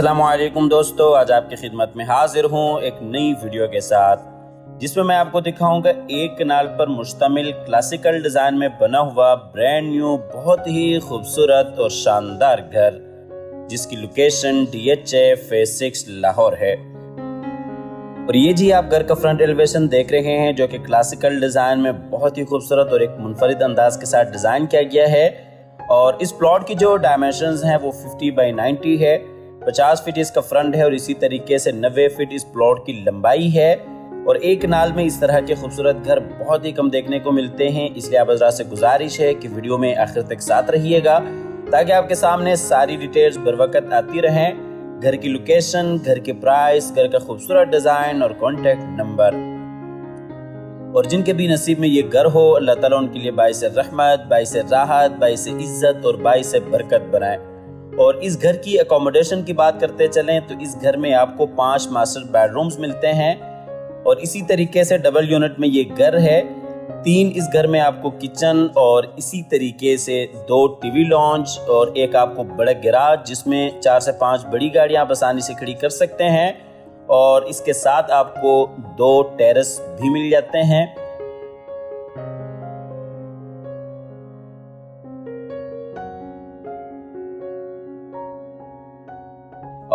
अस्सलामुअलैकुम दोस्तों, आज आपकी खिदमत में हाजिर हूँ एक नई वीडियो के साथ जिसमें मैं आपको दिखाऊंगा एक कनाल पर मुश्तमिल क्लासिकल डिज़ाइन में बना हुआ ब्रांड न्यू बहुत ही खूबसूरत और शानदार घर जिसकी लोकेशन DHA फेज 6 लाहौर है। और ये जी आप घर का फ्रंट एलिवेशन देख रहे हैं जो कि क्लासिकल डिज़ाइन में बहुत ही खूबसूरत और एक मुनफरिद अंदाज के साथ डिज़ाइन किया गया है। और इस प्लॉट की जो डायमेंशंस हैं वो 50 बाई 90 है। 50 फीट इसका फ्रंट है और इसी तरीके से 90 फीट इस प्लॉट की लंबाई है। और एक कनाल में इस तरह के खूबसूरत घर बहुत ही कम देखने को मिलते हैं, इसलिए आप हज़रात से गुजारिश है कि वीडियो में आखिर तक साथ रहिएगा ताकि आपके सामने सारी डिटेल्स बर वक्त आती रहें। घर की लोकेशन, घर के प्राइस, घर का खूबसूरत डिज़ाइन और कॉन्टेक्ट नंबर। और जिनके भी नसीब में ये घर हो, अल्लाह ताला उनके लिए बाइस रहमत, बाइस राहत, बाइस इज्जत और बाइस बरकत बनाए। और इस घर की अकोमोडेशन की बात करते चलें तो इस घर में आपको 5 मास्टर बेडरूम्स मिलते हैं और इसी तरीके से डबल यूनिट में ये घर है। 3 इस घर में आपको किचन और इसी तरीके से 2 टीवी लॉन्च और एक आपको बड़ा गैराज जिसमें 4 से 5 बड़ी गाड़ियां आप आसानी से खड़ी कर सकते हैं। और इसके साथ आपको 2 टेरेस भी मिल जाते हैं।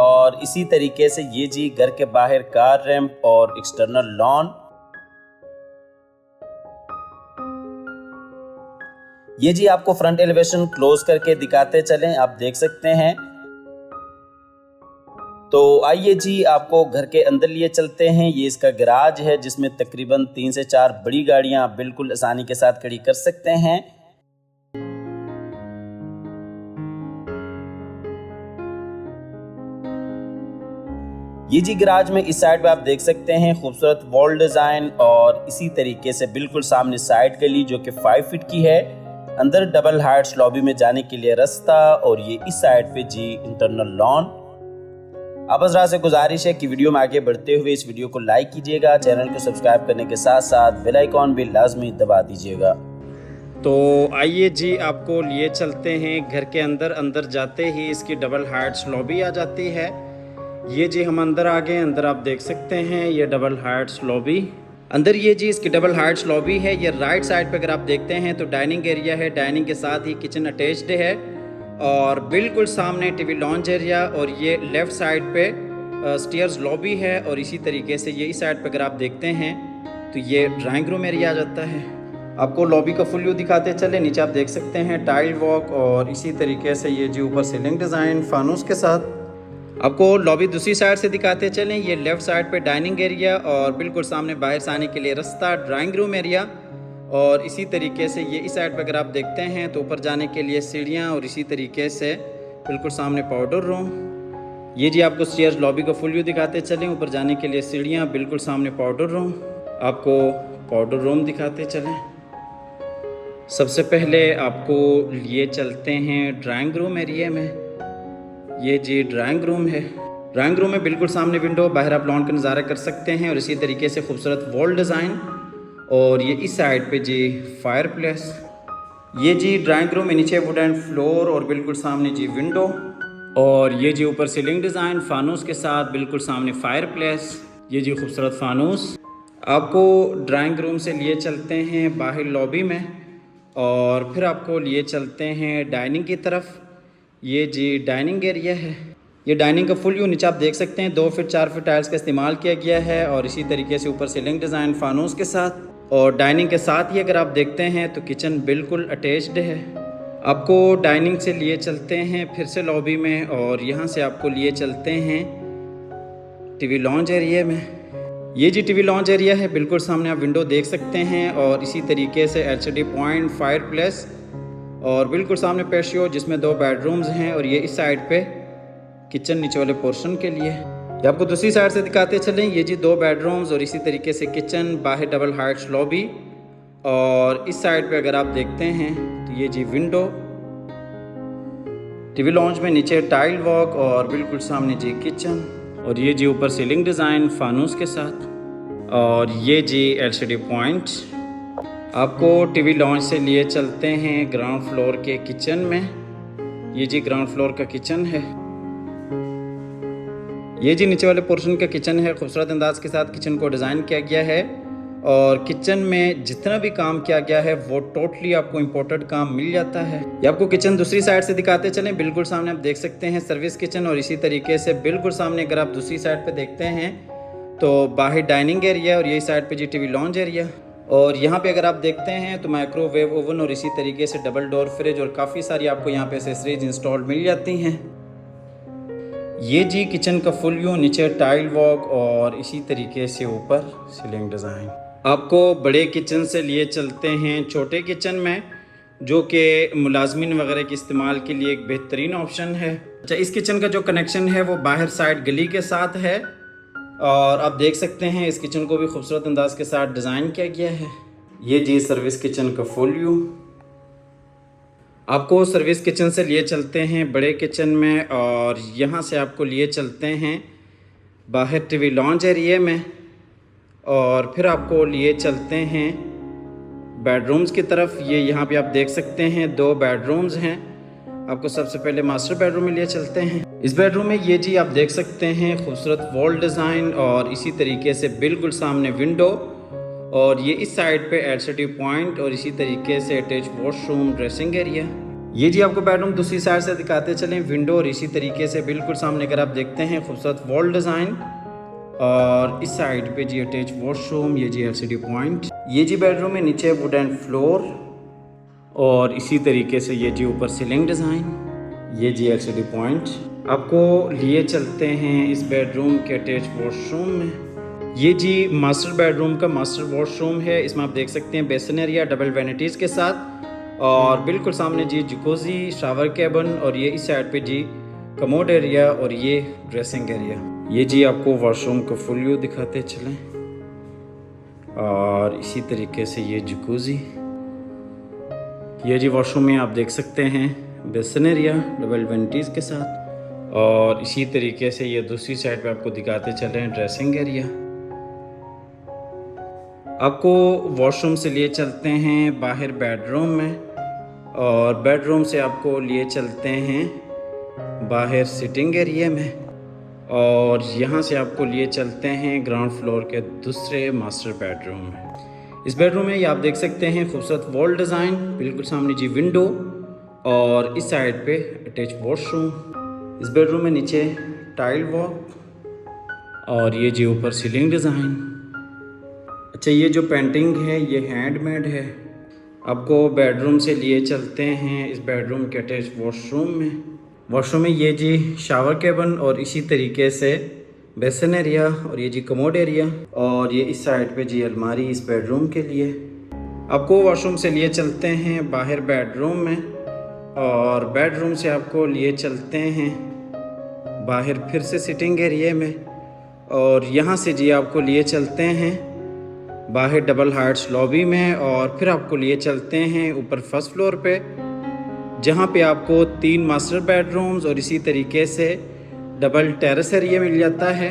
और इसी तरीके से ये जी घर के बाहर कार रैंप और एक्सटर्नल लॉन। ये जी आपको फ्रंट एलिवेशन क्लोज करके दिखाते चलें, आप देख सकते हैं। तो आइए जी आपको घर के अंदर लिए चलते हैं। ये इसका गैराज है जिसमें तकरीबन 3 से 4 बड़ी गाड़ियां आप बिल्कुल आसानी के साथ खड़ी कर सकते हैं। ये जी गैराज में इस साइड पे आप देख सकते हैं खूबसूरत वॉल डिज़ाइन और इसी तरीके से बिल्कुल सामने साइड गली जो कि 5 फीट की है। अंदर डबल हाइट्स लॉबी में जाने के लिए रास्ता और ये इस साइड पे जी इंटरनल लॉन। आप हज़रात से गुजारिश है कि वीडियो में आगे बढ़ते हुए इस वीडियो को लाइक कीजिएगा, चैनल को सब्सक्राइब करने के साथ साथ बेल आइकॉन भी लाजमी दबा दीजिएगा। तो आइए जी आपको लिए चलते हैं घर के अंदर। अंदर जाते ही इसकी डबल हाइट्स लॉबी आ जाती है। ये जी हम अंदर आ गए। अंदर आप देख सकते हैं ये डबल हाइट्स लॉबी। अंदर ये जी इसकी डबल हाइट्स लॉबी है। ये राइट साइड पे अगर आप देखते हैं तो डाइनिंग एरिया है, डाइनिंग के साथ ही किचन अटैच्ड है और बिल्कुल सामने टीवी लॉन्च एरिया। और ये लेफ़्ट साइड पे स्टेयर्स लॉबी है और इसी तरीके से ये इस साइड पे अगर आप देखते हैं तो ये ड्राइंग रूम एरिया आ जाता है। आपको लॉबी का फुल व्यू दिखाते चले। नीचे आप देख सकते हैं टाइल वॉक और इसी तरीके से ये जी ऊपर सीलिंग डिज़ाइन फानूस के साथ। आपको लॉबी दूसरी साइड से दिखाते चलें। ये लेफ़्ट साइड पे डाइनिंग एरिया और बिल्कुल सामने बाहर से आने के लिए रास्ता, ड्राइंग रूम एरिया। और इसी तरीके से ये इस साइड पे अगर आप देखते हैं तो ऊपर जाने के लिए सीढ़ियाँ और इसी तरीके से बिल्कुल सामने पाउडर रूम। ये जी आपको स्टेयर्स लॉबी का फुल व्यू दिखाते चलें। ऊपर जाने के लिए सीढ़ियाँ, बिल्कुल सामने पाउडर रूम। आपको पाउडर रूम दिखाते चलें। सबसे पहले आपको लिए चलते हैं ड्राइंग रूम एरिया में। ये जी ड्राइंग रूम है। ड्राइंग रूम में बिल्कुल सामने विंडो, बाहर आप लॉन का नज़ारा कर सकते हैं और इसी तरीके से खूबसूरत वॉल डिज़ाइन। और ये इस साइड पे जी फायर प्लेस। ये जी ड्राइंग रूम में नीचे वुडन फ्लोर और बिल्कुल सामने जी विंडो। और ये जी ऊपर सीलिंग डिज़ाइन फानूस के साथ, बिल्कुल सामने फायर प्लेस। ये जी खूबसूरत फानूस। आपको ड्राइंग रूम से लिए चलते हैं बाहर लॉबी में और फिर आपको लिए चलते हैं डाइनिंग की तरफ। ये जी डाइनिंग एरिया है। ये डाइनिंग का फुल व्यू नीचे आप देख सकते हैं। 2 फीट 4 फीट टाइल्स का इस्तेमाल किया गया है और इसी तरीके से ऊपर सीलिंग डिज़ाइन फानूस के साथ। और डाइनिंग के साथ ही अगर आप देखते हैं तो किचन बिल्कुल अटैच्ड है। आपको डाइनिंग से लिए चलते हैं फिर से लॉबी में और यहाँ से आपको लिए चलते हैं टीवी लॉन्च एरिया में। ये जी टीवी लॉन्च एरिया है। बिल्कुल सामने आप विंडो देख सकते हैं और इसी तरीके से LCD पॉइंट, फायर प्लेस और बिल्कुल सामने पेशियो जिसमें 2 बेडरूम्स हैं। और ये इस साइड पे किचन नीचे वाले पोर्शन के लिए। ये आपको दूसरी साइड से दिखाते चलें। ये जी 2 बेडरूम्स और इसी तरीके से किचन, बाहर डबल हाइट्स लॉबी। और इस साइड पे अगर आप देखते हैं तो ये जी विंडो, टीवी लॉन्च में नीचे टाइल वॉक और बिल्कुल सामने जी किचन। और ये जी ऊपर सीलिंग डिज़ाइन फानूस के साथ। और ये जी LCD पॉइंट। आपको टीवी लॉन्च से लिए चलते हैं ग्राउंड फ्लोर के किचन में। ये जी ग्राउंड फ्लोर का किचन है। ये जी नीचे वाले पोर्शन का किचन है। खूबसूरत अंदाज के साथ किचन को डिज़ाइन किया गया है और किचन में जितना भी काम किया गया है वो टोटली आपको इम्पोर्टेड काम मिल जाता है। ये आपको किचन दूसरी साइड से दिखाते चलें। बिल्कुल सामने आप देख सकते हैं सर्विस किचन और इसी तरीके से बिल्कुल सामने अगर आप दूसरी साइड पे देखते हैं तो बाहर डाइनिंग एरिया और यही साइड पे जी टीवी लॉन्च एरिया। और यहाँ पे अगर आप देखते हैं तो माइक्रोवेव ओवन और इसी तरीके से डबल डोर फ्रिज और काफ़ी सारी आपको यहाँ पे एसेसरीज इंस्टॉल्ड मिल जाती हैं। ये जी किचन का फुल व्यू, नीचे टाइल वॉक और इसी तरीके से ऊपर सीलिंग डिज़ाइन। आपको बड़े किचन से लिए चलते हैं छोटे किचन में, जो कि मुलाजमीन वगैरह के इस्तेमाल के लिए एक बेहतरीन ऑप्शन है। अच्छा, इस किचन का जो कनेक्शन है वो बाहर साइड गली के साथ है और आप देख सकते हैं इस किचन को भी खूबसूरत अंदाज के साथ डिज़ाइन किया गया है। ये जी सर्विस किचन का फुल व्यू। आपको सर्विस किचन से लिए चलते हैं बड़े किचन में और यहाँ से आपको लिए चलते हैं बाहर टीवी लॉन्च एरिया में और फिर आपको लिए चलते हैं बेडरूम्स की तरफ। ये यहाँ पे आप देख सकते हैं 2 बेडरूम्स हैं। आपको सबसे पहले मास्टर बेडरूम में लिए चलते हैं। इस बेडरूम में ये जी आप देख सकते हैं खूबसूरत वॉल डिज़ाइन और इसी तरीके से बिल्कुल सामने विंडो और ये इस साइड पे एलसीडी पॉइंट और इसी तरीके से अटैच वॉशरूम ड्रेसिंग एरिया। ये जी आपको बेडरूम दूसरी साइड से दिखाते चलें। विंडो और इसी तरीके से बिल्कुल सामने अगर आप देखते हैं खूबसूरत वॉल डिज़ाइन और इस साइड पे जी अटैच वॉशरूम, ये जी एलसीडी पॉइंट। ये जी बेडरूम में नीचे वुडन फ्लोर और इसी तरीके से ये जी ऊपर सीलिंग डिज़ाइन। ये जी एलसीडी पॉइंट। आपको लिए चलते हैं इस बेडरूम के अटैच वॉशरूम में। ये जी मास्टर बेडरूम का मास्टर वॉशरूम है। इसमें आप देख सकते हैं बेसिन एरिया डबल वैनिटीज़ के साथ और बिल्कुल सामने जी जकूज़ी, शावर कैबिन और ये इस साइड पे जी कमोड एरिया और ये ड्रेसिंग एरिया। ये जी आपको वॉशरूम का फुल व्यू दिखाते चलें और इसी तरीके से ये जकूज़ी। ये जी वॉशरूम में आप देख सकते हैं बेसिन एरिया डबल वैनिटीज़ के साथ और इसी तरीके से ये दूसरी साइड पे आपको दिखाते चलें ड्रेसिंग एरिया। आपको वॉशरूम से लिए चलते हैं बाहर बेडरूम में और बेडरूम से आपको लिए चलते हैं बाहर सिटिंग एरिया में और यहाँ से आपको लिए चलते हैं ग्राउंड फ्लोर के दूसरे मास्टर बेडरूम में। इस बेडरूम में ये आप देख सकते हैं खूबसूरत वॉल डिज़ाइन, बिल्कुल सामने जी विंडो और इस साइड पे अटैच वॉशरूम। इस बेडरूम में नीचे टाइल वॉक और ये जी ऊपर सीलिंग डिज़ाइन। अच्छा, ये जो पेंटिंग है ये हैंडमेड है। आपको बेडरूम से लिए चलते हैं इस बेडरूम के अटैच वॉशरूम में। वॉशरूम में ये जी शावर कैबिन और इसी तरीके से बेसिन एरिया और ये जी कमोड एरिया और ये इस साइड पे जी अलमारी इस बेडरूम के लिए। आपको वॉशरूम से लिए चलते हैं बाहर बेडरूम में और बेडरूम से आपको लिए चलते हैं बाहर फिर से सिटिंग एरिया में और यहाँ से जी आपको लिए चलते हैं बाहर डबल हार्ट्स लॉबी में और फिर आपको लिए चलते हैं ऊपर फर्स्ट फ्लोर पे, जहाँ पे आपको 3 मास्टर बेडरूम्स और इसी तरीके से डबल टेरेस एरिया मिल जाता है।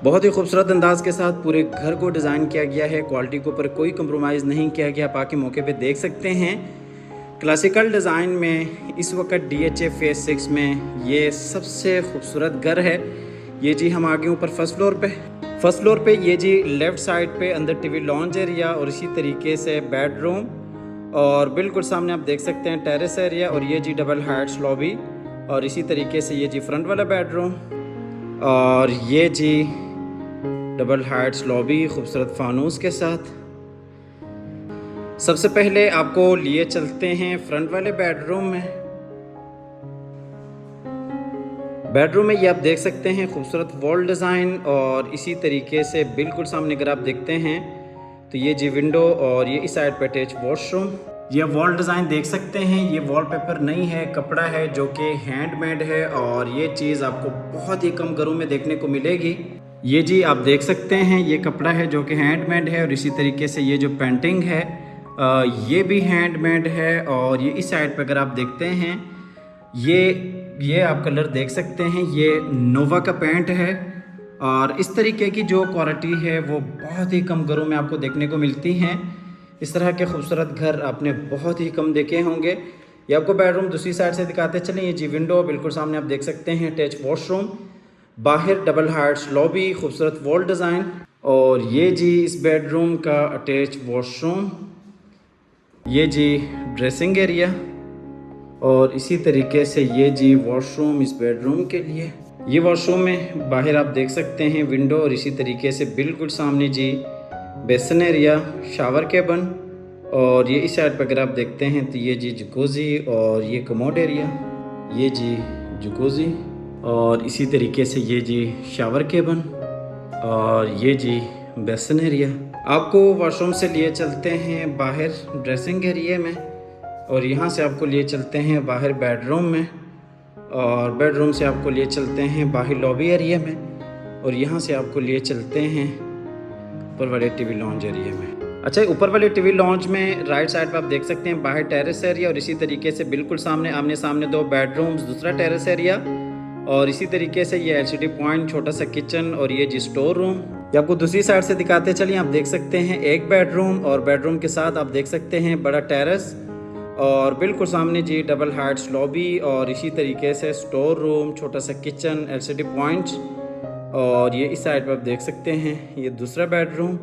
बहुत ही खूबसूरत अंदाज के साथ पूरे घर को डिज़ाइन किया गया है। क्वालिटी के ऊपर कोई कंप्रोमाइज़ नहीं किया गया। बाकी मौके पे देख सकते हैं क्लासिकल डिज़ाइन में इस वक्त DHA फेज 6 में ये सबसे खूबसूरत घर है। ये जी हम आगे ऊपर फर्स्ट फ्लोर पे ये जी लेफ़्ट साइड पे अंदर टीवी लॉन्च एरिया और इसी तरीके से बेडरूम और बिल्कुल सामने आप देख सकते हैं टेरेस एरिया और ये जी डबल हाइट्स लॉबी और इसी तरीके से ये जी फ्रंट वाला बेडरूम और ये जी डबल हाइट्स लॉबी खूबसूरत फानूस के साथ। सबसे पहले आपको लिए चलते हैं फ्रंट वाले बेडरूम में। बेडरूम में ये आप देख सकते हैं खूबसूरत वॉल डिज़ाइन और इसी तरीके से बिल्कुल सामने अगर आप देखते हैं तो ये जी विंडो और ये इस साइड पे अटैच वॉशरूम। ये वॉल डिज़ाइन देख सकते हैं, ये वॉलपेपर नहीं है, कपड़ा है जो कि हैंडमेड है और ये चीज़ आपको बहुत ही कम घरों में देखने को मिलेगी। ये जी आप देख सकते हैं ये कपड़ा है जो कि हैंडमेड है और इसी तरीके से ये जो पेंटिंग है ये भी हैंडमेड है और ये इस साइड पे अगर आप देखते हैं ये आप कलर देख सकते हैं, ये नोवा का पेंट है और इस तरीके की जो क्वालिटी है वो बहुत ही कम घरों में आपको देखने को मिलती हैं। इस तरह के खूबसूरत घर आपने बहुत ही कम देखे होंगे। ये आपको बेडरूम दूसरी साइड से दिखाते चलें। ये जी विंडो बिल्कुल सामने आप देख सकते हैं अटैच वॉशरूम। बाहर डबल हार्ट्स लॉबी, खूबसूरत वॉल डिज़ाइन। और ये जी इस बेडरूम का अटैच वॉशरूम, ये जी ड्रेसिंग एरिया, और इसी तरीके से ये जी वॉशरूम इस बेडरूम के लिए। ये वॉशरूम में बाहर आप देख सकते हैं विंडो, और इसी तरीके से बिल्कुल सामने जी बेसन एरिया, शावर केबिन। और ये इस साइड पर अगर आप देखते हैं तो ये जी जकूज़ी और ये कमोड एरिया, ये जी जकूज़ी, और इसी तरीके से ये जी शावर केबिन और ये जी बेसन एरिया। आपको वॉशरूम से लिए चलते हैं बाहर ड्रेसिंग एरिया में, और यहाँ से आपको लिए चलते हैं बाहर बेडरूम में, और बेडरूम से आपको लिए चलते हैं बाहर लॉबी एरिया में, और यहाँ से आपको लिए चलते हैं ऊपर वाले टीवी लॉन्ज एरिया में। अच्छा, ऊपर वाले टीवी लॉन्ज में राइट साइड पर आप देख सकते हैं बाहर टेरेस एरिया, और इसी तरीके से बिल्कुल सामने आमने सामने 2 बेडरूम्स, दूसरा टेरेस एरिया, और इसी तरीके से ये एलसीडी पॉइंट, छोटा सा किचन, और ये जी स्टोर रूम। ये आपको दूसरी साइड से दिखाते चलिए। आप देख सकते हैं एक बेडरूम, और बेडरूम के साथ आप देख सकते हैं बड़ा टेरेस, और बिल्कुल सामने जी डबल हार्ट्स लॉबी, और इसी तरीके से स्टोर रूम, छोटा सा किचन, एलसीडी पॉइंट। और ये इस साइड पर आप देख सकते हैं ये दूसरा बेडरूम,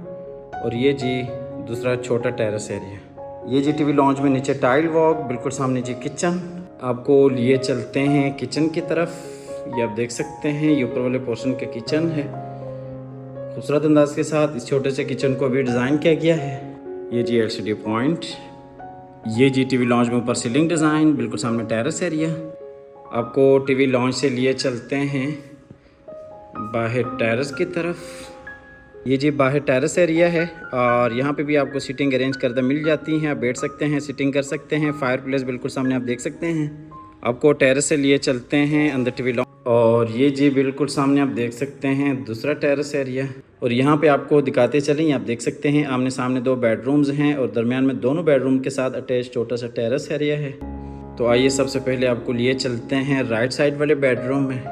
और ये जी दूसरा छोटा टेरेस एरिया। ये जी टीवी लॉन्ज में नीचे टाइल वॉक, बिल्कुल सामने जी किचन। आपको लिए चलते हैं किचन की तरफ। ये आप देख सकते हैं ये ऊपर वाले पोर्शन का किचन है, खूबसूरत अंदाज के साथ इस छोटे से किचन को भी डिज़ाइन किया गया है। ये जी एलसीडी पॉइंट, ये जी टीवी लॉन्ज में ऊपर सीलिंग डिज़ाइन, बिल्कुल सामने टेरेस एरिया। आपको टीवी लॉन्ज से लिए चलते हैं बाहर टेरेस की तरफ। ये जी बाहर टेरेस एरिया है, और यहाँ पे भी आपको सीटिंग अरेंज करदा मिल जाती हैं, आप बैठ सकते हैं, सीटिंग कर सकते हैं। फायर प्लेस बिल्कुल सामने आप देख सकते हैं। आपको टेरेस से लिए चलते हैं अंदर टीवी लॉन्ज, और ये जी बिल्कुल सामने आप देख सकते हैं दूसरा टेरेस एरिया। और यहाँ पे आपको दिखाते चलें, आप देख सकते हैं आमने सामने 2 बेडरूम्स हैं, और दरमियान में दोनों बेडरूम के साथ अटैच छोटा सा टेरेस एरिया है। तो आइए सबसे पहले आपको लिए चलते हैं राइट साइड वाले बेडरूम में।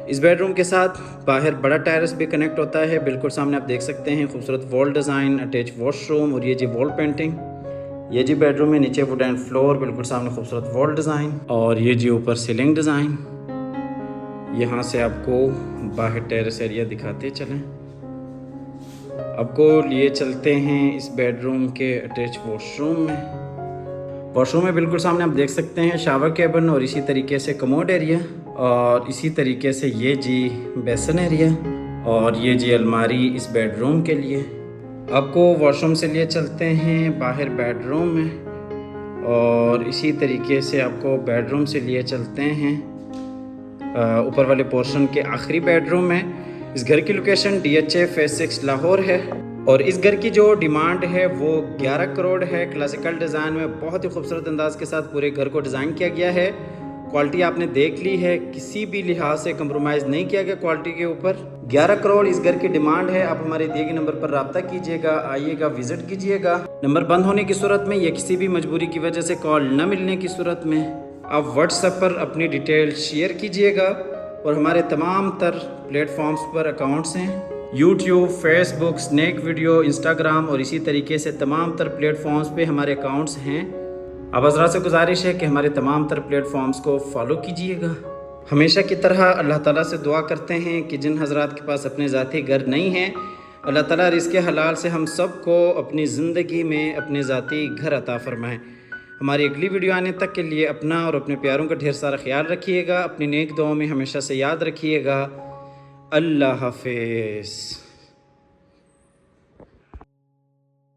इस बेडरूम के साथ बाहर बड़ा टेरेस भी कनेक्ट होता है, बिल्कुल सामने आप देख सकते हैं खूबसूरत वॉल डिज़ाइन, अटैच वॉशरूम, और ये जी वॉल पेंटिंग। ये जी बेडरूम में नीचे वुडन फ्लोर, बिल्कुल सामने खूबसूरत वॉल डिज़ाइन, और ये जी ऊपर सीलिंग डिज़ाइन। यहाँ से आपको बाहर टेरेस एरिया दिखाते चलें। आपको लिए चलते हैं इस बेडरूम के अटैच वॉशरूम में। वॉशरूम में बिल्कुल सामने आप देख सकते हैं शावर केबिन, और इसी तरीके से कमोड एरिया, और इसी तरीके से ये जी बेसन एरिया, और ये जी अलमारी इस बेडरूम के लिए। आपको वॉशरूम से लिए चलते हैं बाहर बेडरूम में, और इसी तरीके से आपको बेडरूम से लिए चलते हैं ऊपर वाले पोर्शन के आखिरी बेडरूम में। इस घर की लोकेशन DHA फेज 6 लाहौर है, और इस घर की जो डिमांड है वो 11 करोड़ है। क्लासिकल डिज़ाइन में बहुत ही खूबसूरत अंदाज के साथ पूरे घर को डिज़ाइन किया गया है। क्वालिटी आपने देख ली है, किसी भी लिहाज से कंप्रोमाइज़ नहीं किया गया क्वालिटी के ऊपर। 11 करोड़ इस घर की डिमांड है। आप हमारे दिए गए नंबर पर रब्ता कीजिएगा, आइएगा, विजिट कीजिएगा। नंबर बंद होने की सूरत में या किसी भी मजबूरी की वजह से कॉल न मिलने की सूरत में आप व्हाट्सएप पर अपनी डिटेल शेयर कीजिएगा, और हमारे तमाम तर प्लेटफॉर्म्स पर अकाउंट्स हैं, YouTube, Facebook, Snack Video, Instagram, और इसी तरीके से तमाम तर प्लेटफॉर्म्स पे हमारे अकाउंट्स हैं। आप हज़रात से गुजारिश है कि हमारे तमाम तर प्लेटफॉर्म्स को फॉलो कीजिएगा। हमेशा की तरह अल्लाह ताला से दुआ करते हैं कि जिन हज़रात के पास अपने ज़ाती घर नहीं हैं, अल्लाह ताला रिज़्क़ हलाल से हम सब को अपनी ज़िंदगी में अपने ज़ाती घर अता फ़रमाएँ। हमारी अगली वीडियो आने तक के लिए अपना और अपने प्यारों का ढेर सारा ख्याल रखिएगा। अपनी नेक दुआओं में हमेशा से याद रखिएगा। अल्लाह हाफ़िज़।